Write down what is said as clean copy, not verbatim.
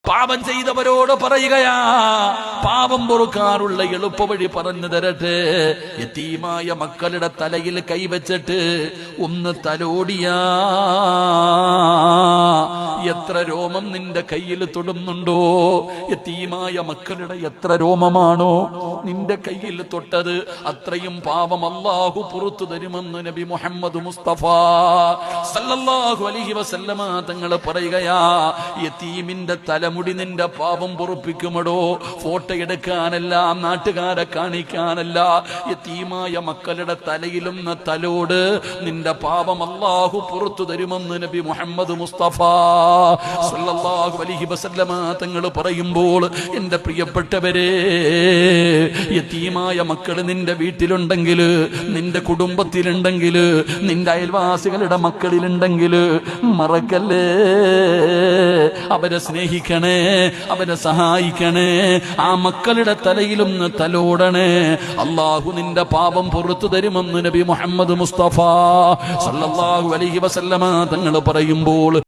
പാപം ചെയ്തവരോട് പറയുകയാ, പാപം പൊറുക്കാറുള്ള എളുപ്പവഴി പറഞ്ഞു തരട്ടെ. യതീമായ മക്കളുടെ തലയിൽ കൈവച്ചിട്ട് ഒന്ന് തലോടിയാ എത്ര രോമം നിന്റെ കയ്യിൽ തൊടുന്നുണ്ടോ? യതീമായ മക്കളുടെ എത്ര രോമമാണോ നിന്റെ കയ്യിൽ തൊട്ടത്, അത്രയും പാപം അല്ലാഹു പുറത്തു തരുമെന്ന് നബി മുഹമ്മദ് മുസ്തഫ സല്ലല്ലാഹു അലൈഹി വസല്ലമ തങ്ങൾ പറയുകയാ. യതീമിന്റെ തലമുടി നിന്റെ പാപം പൊറുപ്പിക്കുമടോ. ഫോട്ടോ എടുക്കാനല്ല, നാട്ടുകാരെ കാണിക്കാനല്ല, യതീമായ മക്കളുടെ തലയിലൊന്ന് തലോട്, നിന്റെ പാപം അല്ലാഹു പുറത്തു തരുമെന്ന് നബി മുഹമ്മദ് മുസ്തഫ സല്ലല്ലാഹു അലൈഹി വസല്ലമ തങ്ങൾ പറയുമ്പോൾ, എന്റെ പ്രിയപ്പെട്ടവരെ, യതീമായ മക്കൾ നിന്റെ വീട്ടിലുണ്ടെങ്കിൽ, നിന്റെ കുടുംബത്തിലുണ്ടെങ്കിൽ, നിന്റെ അയൽവാസികളുടെ മക്കളിലുണ്ടെങ്കിൽ മറക്കല്ലേ, അവരെ സ്നേഹിക്കണേ, അവരെ സഹായിക്കണേ, ആ മക്കളുടെ തലയിലൊന്ന് തലോടണേ. അല്ലാഹു നിന്റെ പാപം പുറത്തു തരുമെന്ന് നബി മുഹമ്മദ് മുസ്തഫ സല്ലല്ലാഹു അലൈഹി വസല്ലമ തങ്ങൾ പറയുമ്പോൾ